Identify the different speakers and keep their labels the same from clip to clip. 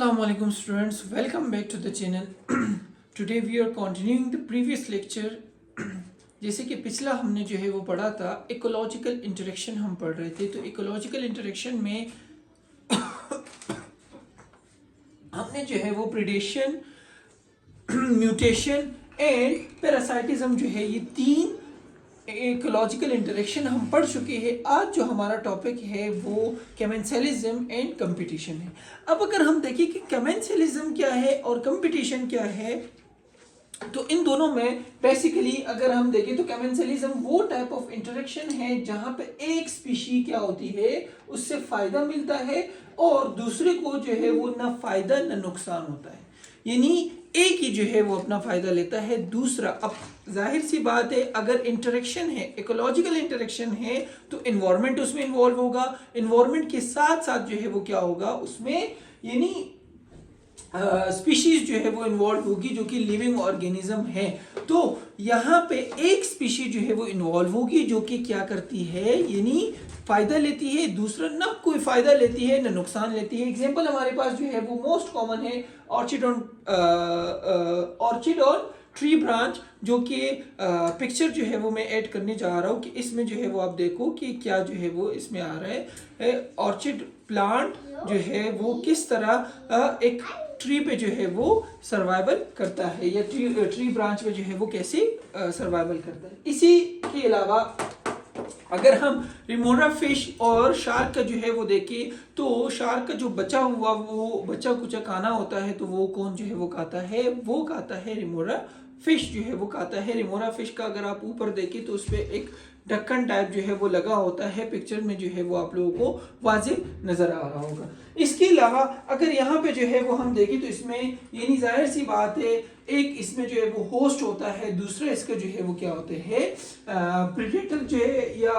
Speaker 1: Assalamualaikum students, welcome back to the channel. Today we are continuing the previous lecture. जैसे कि पिछला हमने जो है वो पढ़ा था इकोलॉजिकल इंटरेक्शन हम पढ़ रहे थे। तो इकोलॉजिकल इंटरेक्शन में हमने जो है वो प्रीडेशन, म्यूटेशन एंड पैरासाइटिज्म जो है ये तीन इकोलॉजिकल इंटरेक्शन हम पढ़ चुके हैं। आज जो हमारा टॉपिक है वो कमेंसलिज्म एंड कंपटीशन है। अब अगर हम देखें कि कमेंसलिज्म क्या है और कंपटीशन क्या है, तो इन दोनों में बेसिकली अगर हम देखें तो कमेंसलिज्म वो टाइप ऑफ इंटरेक्शन है जहां पे एक स्पीशी क्या होती है उससे फायदा मिलता है और दूसरे को जो है वो ना फायदा ना नुकसान होता है, यानी एक ही जो है वो अपना फायदा लेता है, दूसरा। अब जाहिर सी बात है अगर इंटरेक्शन है, इकोलॉजिकल इंटरेक्शन है, तो इन्वायरमेंट उसमें इन्वॉल्व होगा। इन्वायरमेंट के साथ साथ जो है वो क्या होगा उसमें, यानी स्पीशीज जो है वो इन्वॉल्व होगी जो कि लिविंग ऑर्गेनिज्म है। तो यहाँ पे एक स्पीशीज जो है वो इन्वॉल्व होगी जो कि क्या करती है, यानी फायदा लेती है, दूसरा ना कोई फायदा लेती है ना नुकसान लेती है। एग्जांपल हमारे पास जो है वो मोस्ट कॉमन है ऑर्चिड और ट्री ब्रांच, जो कि पिक्चर जो है वो मैं ऐड करने जा रहा हूँ कि इसमें जो है वो आप देखो कि क्या जो है वो इसमें आ रहा है। ऑर्चिड प्लांट जो है वो किस तरह एक ट्री पे जो है वो सर्वाइवल करता है, या ट्री ब्रांच पे जो है वो कैसे सर्वाइवल करता है। इसी के अलावा अगर हम रिमोरा फिश और शार्क का जो है वो देखें तो शार्क का जो बचा हुआ वो बचा कुचा खाना होता है, तो वो कौन जो है वो खाता है, वो खाता है रिमोरा फिश जो है वो खाता है। रिमोरा फिश का अगर आप ऊपर देखें तो उस पर एक ढक्कन टाइप जो है वो लगा होता है, पिक्चर में जो है वो आप लोगों को वाजिब नजर आ रहा होगा। इसके अलावा अगर यहाँ पे जो है वो हम देखें तो इसमें यानी जाहिर सी बात है एक इसमें जो है वो होस्ट होता है, दूसरा इसका जो है वो क्या होते हैं प्रेडेटर जो है या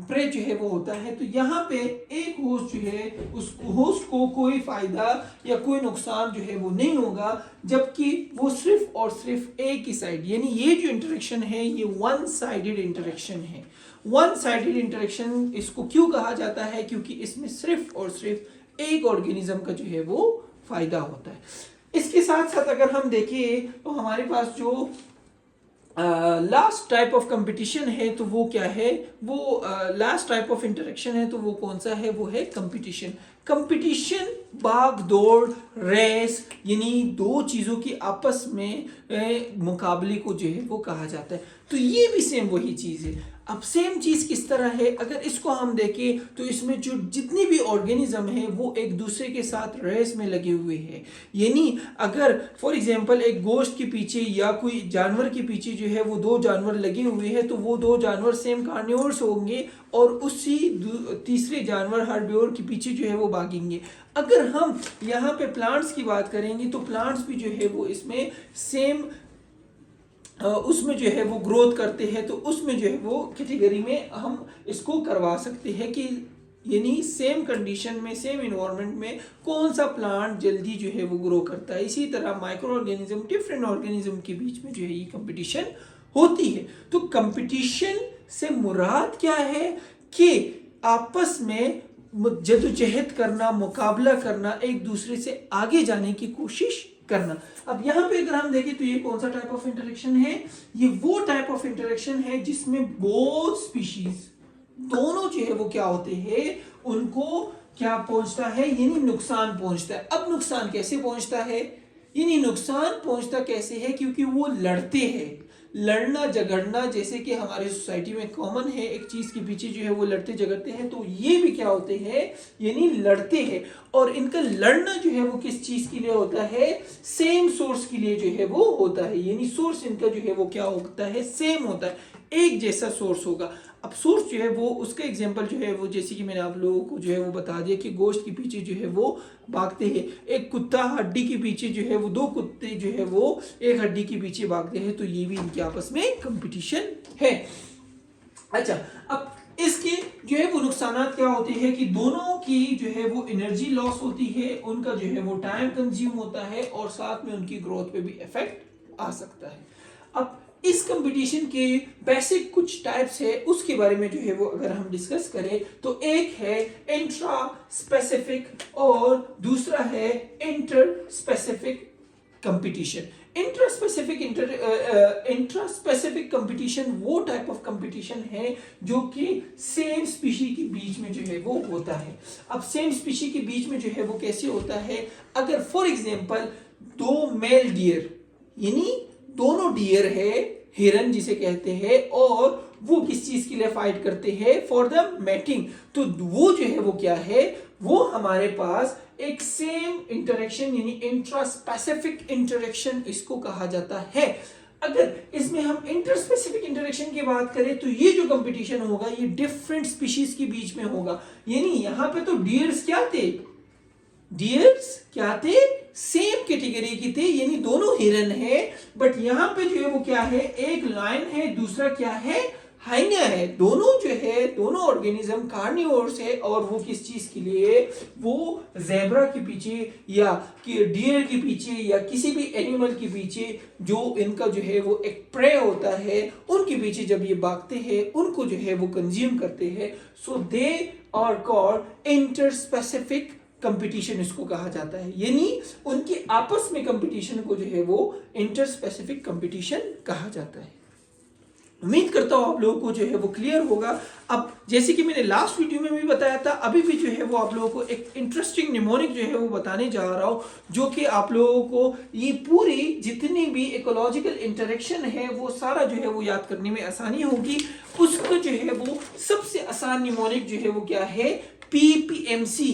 Speaker 1: प्रे जो है वो होता है। तो यहाँ पे एक होस्ट जो है उस होस्ट को कोई फायदा या कोई नुकसान जो है वो नहीं होगा, जबकि वो सिर्फ और सिर्फ एक ही साइड, यानी ये जो इंटरेक्शन है ये वन साइडेड इंटरेक्शन है। वन साइडेड इंटरेक्शन इसको क्यों कहा जाता है, क्योंकि इसमें सिर्फ और सिर्फ एक ऑर्गेनिज्म का जो है वो फायदा होता है। इसके साथ साथ अगर हम देखें तो हमारे पास जो लास्ट टाइप ऑफ कंपटीशन है तो वो क्या है, वो लास्ट टाइप ऑफ इंटरेक्शन है तो वो कौन सा है, वो है कंपटीशन। कंपटीशन भाग दौड़ रेस, यानी दो चीजों की आपस में मुकाबले को जो है वो कहा जाता है। तो ये भी सेम वही चीज है। अब सेम चीज किस तरह है, अगर इसको हम देखें तो इसमें जो जितनी भी ऑर्गेनिज्म है वो एक दूसरे के साथ रेस में लगे हुए हैं। यानी अगर फॉर एग्जांपल एक गोश्त के पीछे या कोई जानवर के पीछे जो है वो दो जानवर लगे हुए हैं, तो वो दो जानवर सेम कार्निवोर्स होंगे और उसी तीसरे जानवर हर्बिवोर के पीछे जो है वो भागेंगे। अगर हम यहाँ पे प्लांट्स की बात करेंगे तो प्लांट्स भी जो है वो इसमें सेम उसमें जो है वो ग्रोथ करते हैं, तो उसमें जो है वो कैटेगरी में हम इसको करवा सकते हैं कि यानी सेम कंडीशन में सेम इन्वायरमेंट में कौन सा प्लांट जल्दी जो है वो ग्रो करता है। इसी तरह माइक्रो ऑर्गेनिज्म डिफरेंट ऑर्गेनिज्म के बीच में जो है ये कंपटीशन होती है। तो कंपटीशन से मुराद क्या है कि आपस में जद्दोजहद करना, मुकाबला करना, एक दूसरे से आगे जाने की कोशिश करना। अब यहाँ पे अगर हम देखें तो ये कौन सा टाइप ऑफ इंटरेक्शन है, ये वो टाइप ऑफ इंटरेक्शन है जिसमें बोथ स्पीशीज दोनों जो है वो क्या होते हैं, उनको क्या पहुंचता है, यानी नुकसान पहुंचता है। अब नुकसान कैसे पहुंचता है, यानी नुकसान पहुंचता कैसे है, क्योंकि वो लड़ते हैं। लड़ना झगड़ना जैसे कि हमारी सोसाइटी में कॉमन है, एक चीज के पीछे जो है वो लड़ते झगड़ते हैं, तो ये भी क्या होते हैं, यानी लड़ते हैं। और इनका लड़ना जो है वो किस चीज के लिए होता है, सेम सोर्स के लिए जो है वो होता है, यानी सोर्स इनका जो है वो क्या होता है, सेम होता है, एक जैसा सोर्स होगा। अब सोर्स जो है वो उसका एग्जांपल जो है वो जैसे कि मैंने आप लोगों को जो है वो बता दिया कि गोश्त के पीछे जो है वो भागते हैं, एक कुत्ता हड्डी के पीछे जो है वो, दो कुत्ते जो है वो एक हड्डी के पीछे भागते हैं, तो ये भी इनके आपस में कंपटीशन है। अच्छा, अब इसके जो है वो नुकसान क्या होते हैं कि दोनों की जो है वो एनर्जी लॉस होती है, उनका जो है वो टाइम कंज्यूम होता है और साथ में उनकी ग्रोथ पे भी इफेक्ट आ सकता है। अब इस कंपटीशन के बेसिक कुछ टाइप्स है उसके बारे में जो है वो अगर हम डिस्कस करें तो एक है इंट्रा स्पेसिफिक और दूसरा है inter specific competition. Intra specific competition वो टाइप ऑफ कंपटीशन है जो कि सेम स्पीशी के बीच में जो है वो होता है। अब सेम स्पीशी के बीच में जो है वो कैसे होता है, अगर फॉर एग्जांपल दो मेल डियर यानी दोनों डियर है, हिरन जिसे कहते हैं, और वो किस चीज के लिए फाइट करते हैं, फॉर द मैटिंग, तो वो जो है वो क्या है, वो हमारे पास एक सेम इंटरेक्शन यानी इंट्रा स्पेसिफिक इंटरेक्शन इसको कहा जाता है। अगर इसमें हम इंटर स्पेसिफिक इंटरेक्शन की बात करें तो ये जो कंपटीशन होगा ये डिफरेंट स्पीशीज के बीच में होगा। यानी यहां पे तो डियर्स क्या थे, डियर्स क्या थे, सेम कैटेगरी की थे, यानी दोनों हिरन है, बट यहां पे जो है वो क्या है, एक लायन है, दूसरा क्या है, हाइना है। दोनों जो है दोनों ऑर्गेनिज्म कार्निवोर्स है, और वो किस चीज के लिए, वो ज़ेब्रा के पीछे या डियर के पीछे या किसी भी एनिमल के पीछे जो इनका जो है वो एक प्रे होता है उनके पीछे जब ये भागते हैं उनको जो है वो कंज्यूम करते हैं। So they are called interspecific competition इसको कहा जाता है, यानी उनके आपस में कंपटीशन को जो है वो इंटर स्पेसिफिक कंपटीशन कहा जाता है। उम्मीद करता हूं आप लोगों को जो है वो क्लियर होगा। अब जैसे कि मैंने लास्ट वीडियो में भी बताया था, अभी भी जो है वो आप लोगों को एक इंटरेस्टिंग निमोनिक जो है वो बताने जा रहा हूं, जो कि आप लोगों को ये पूरी जितनी भी इकोलॉजिकल इंटरेक्शन है वो सारा जो है वो याद करने में आसानी होगी। उसको जो है वो सबसे आसान निमोनिक जो है वो क्या है, पीपीएमसी।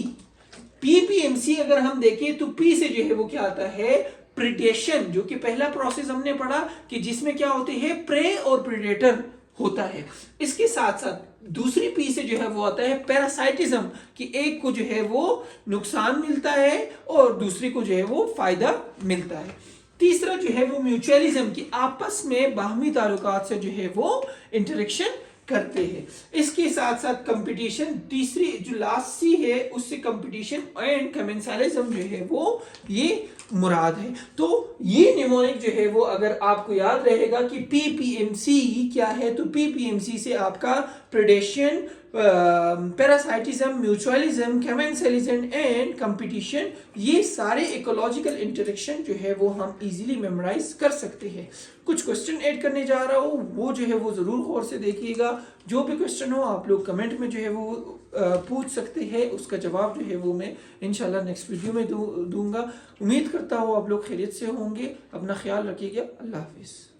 Speaker 1: पीपीएमसी अगर हम देखें तो पी से जो है वो क्या आता है, प्रिडेशन, जो कि पहला प्रोसेस हमने पढ़ा कि जिसमें क्या होते हैं, प्रे और प्रेडेटर होता है। इसके साथ साथ दूसरी पी से जो है वो आता है पैरासाइटिज्म, कि एक को जो है वो नुकसान मिलता है और दूसरे को जो है वो फायदा मिलता है। तीसरा जो है वो म्यूचुअलिज्म, की आपस में बाहमी ताल्लुकात से जो है वो इंटरेक्शन करते हैं। इसके साथ साथ कंपटीशन, तीसरी जो लास्ट सी है उससे कंपटीशन एंड कमेंसालिज्म जो है वो ये मुराद है। तो ये निमोनिक जो है वो अगर आपको याद रहेगा कि पीपीएमसी क्या है, तो पीपीएमसी से आपका predation, parasitism, mutualism, कमेंसालिज्म and competition, ये सारे इकोलॉजिकल इंटरेक्शन जो है वो हम इजीली मेमोराइज कर सकते हैं। कुछ क्वेश्चन ऐड करने जा रहा हूँ, वो जो है वो जरूर गौर से देखिएगा। जो भी क्वेश्चन हो आप लोग कमेंट में जो है वो पूछ सकते हैं, उसका जवाब जो है वो मैं इंशाल्लाह नेक्स्ट वीडियो में दूंगा। उम्मीद करता हूँ आप लोग खैरियत से होंगे। अपना ख्याल रखिएगा। अल्लाह हाफिज़।